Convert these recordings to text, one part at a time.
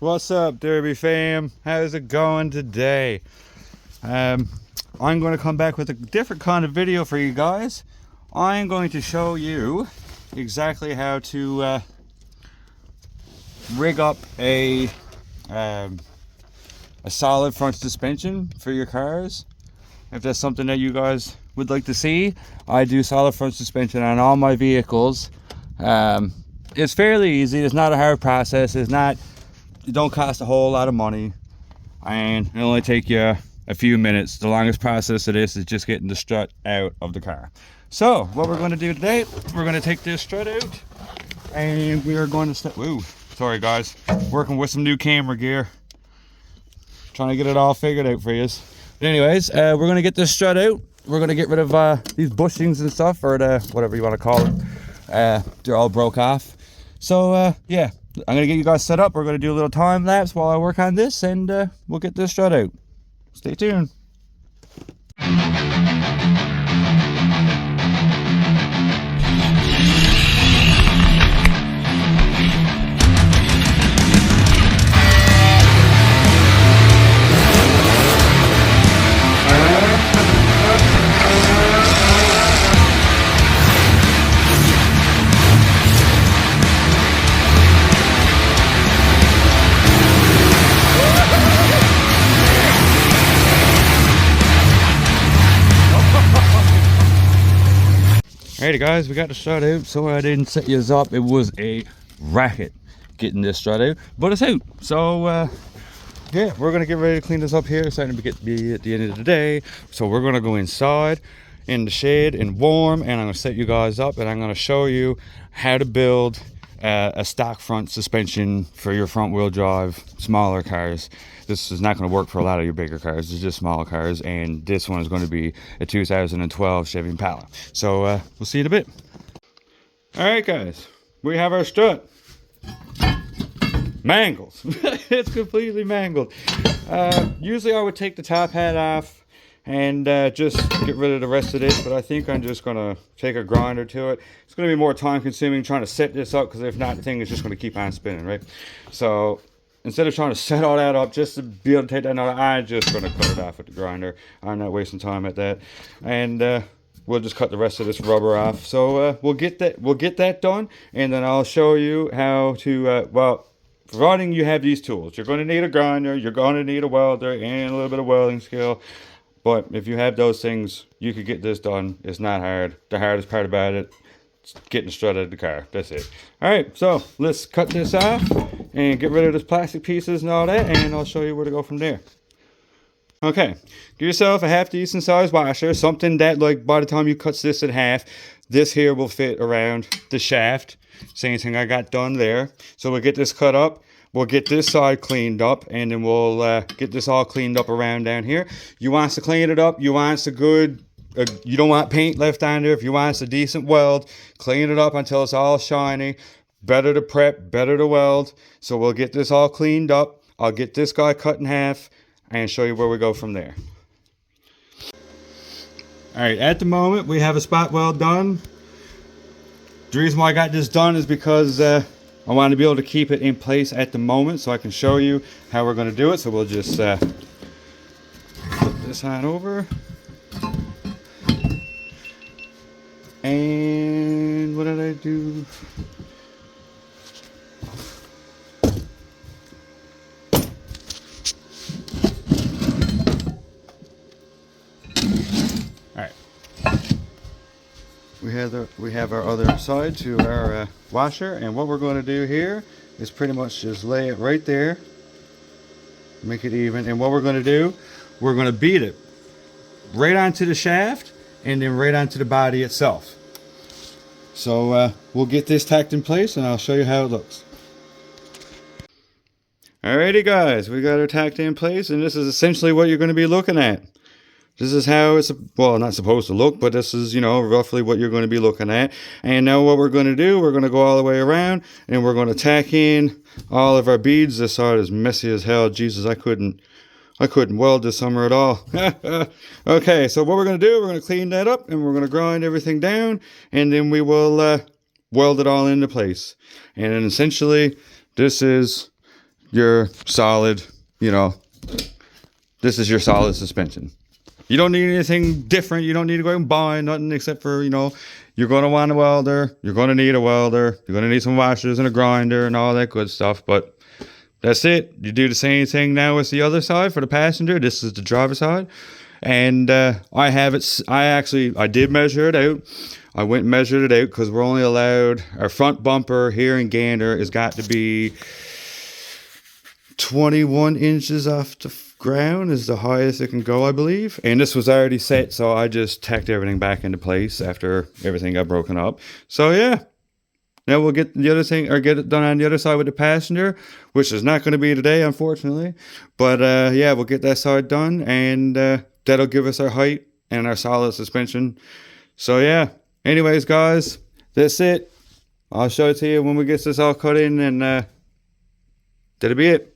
What's up, Derby fam? How's it going today? I'm going to come back with a different kind of video for you guys. I'm going to show you exactly how to rig up a solid front suspension for your cars. If that's something that you guys would like to see, I do solid front suspension on all my vehicles. It's fairly easy. It's not a hard process. It don't cost a whole lot of money, and it only take you a few minutes. The longest process of this is just getting the strut out of the car. So what we're going to do today, we're going to take this strut out, and we are going to sorry guys, working with some new camera gear, trying to get it all figured out for you. But anyways, we're going to get this strut out. We're going to get rid of these bushings and stuff, or the whatever you want to call them. They're all broke off. So yeah, I'm going to get you guys set up. We're going to do a little time lapse while I work on this, and we'll get this strut out. Stay tuned. Alrighty guys, we got the strut out. Sorry I didn't set you up. It was a racket getting this strut out, but it's out. So yeah, we're gonna get ready to clean this up here. It's starting to be at the end of the day. So we're gonna go inside in the shade and warm, and I'm gonna set you guys up, and I'm gonna show you how to build a stock front suspension for your front wheel drive smaller cars. This is not going to work for a lot of your bigger cars. It's just small cars, and this one is going to be a 2012 Chevy Impala. So we'll see you in a bit. All right guys, we have our strut mangled. It's completely mangled. Usually I would take the top hat off and just get rid of the rest of this, but I think I'm just gonna take a grinder to it. It's gonna be more time consuming trying to set this up, because if not, the thing is just gonna keep on spinning, right? So instead of trying to set all that up just to be able to take that out, I'm just gonna cut it off with the grinder. I'm not wasting time at that, and we'll just cut the rest of this rubber off. So we'll get that done, and then I'll show you how to well, providing you have these tools. You're going to need a grinder, you're going to need a welder, and a little bit of welding skill. But if you have those things, you could get this done. It's not hard. The hardest part about it is getting the strut out of the car. That's it. Alright, so let's cut this off and get rid of those plastic pieces and all that, and I'll show you where to go from there. Okay, give yourself a half decent sized washer, something that, like, by the time you cut this in half, this here will fit around the shaft. Same thing I got done there. So we'll get this cut up. We'll get this side cleaned up, and then we'll get this all cleaned up around down here. You want to clean it up. You want a good, you don't want paint left on there. If you want a decent weld, clean it up until it's all shiny. Better to prep, better to weld. So we'll get this all cleaned up. I'll get this guy cut in half and show you where we go from there. All right, at the moment we have a spot weld done. The reason why I got this done is because I want to be able to keep it in place at the moment, so I can show you how we're going to do it. So we'll just flip this on over. And what did I do? Alright. We have our other side to our washer, and what we're going to do here is pretty much just lay it right there, make it even, and what we're going to do, we're going to beat it right onto the shaft and then right onto the body itself. So we'll get this tacked in place, and I'll show you how it looks. Alrighty guys, we got our tacked in place, and this is essentially what you're going to be looking at. This is how it's, well, not supposed to look, but this is, you know, roughly what you're going to be looking at. And now what we're going to do, we're going to go all the way around, and we're going to tack in all of our beads. This side is messy as hell. Jesus, I couldn't weld this summer at all. Okay, so what we're going to do, we're going to clean that up, and we're going to grind everything down, and then we will weld it all into place. And then essentially, this is your solid, you know, this is your solid suspension. You don't need anything different. You don't need to go and buy nothing except for, you know, you're going to want a welder. You're going to need a welder. You're going to need some washers and a grinder and all that good stuff. But that's it. You do the same thing now with the other side for the passenger. This is the driver side. And I have it. I did measure it out. I went and measured it out because we're only allowed, our front bumper here in Gander has got to be 21 inches off the ground is the highest it can go, I believe. And this was already set, so I just tacked everything back into place after everything got broken up. So yeah, now we'll get the other thing, or get it done on the other side with the passenger, which is not going to be today, unfortunately. But yeah, we'll get that side done, and that'll give us our height and our solid suspension. So yeah, anyways guys, that's it. I'll show it to you when we get this all cut in, and that'll be it.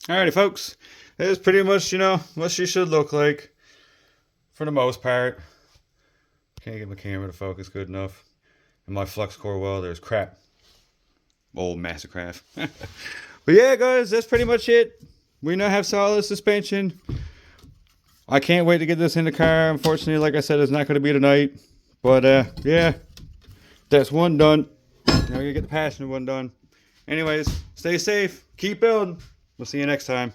Alrighty folks, that's pretty much, you know, what she should look like for the most part. Can't get my camera to focus good enough, and my flux core welder is crap. Old Mastercraft. But yeah guys, that's pretty much it. We now have solid suspension. I can't wait to get this in the car. Unfortunately, like I said, it's not going to be tonight. But yeah, that's one done. Now we get the passenger one done. Anyways, stay safe, keep building. We'll see you next time.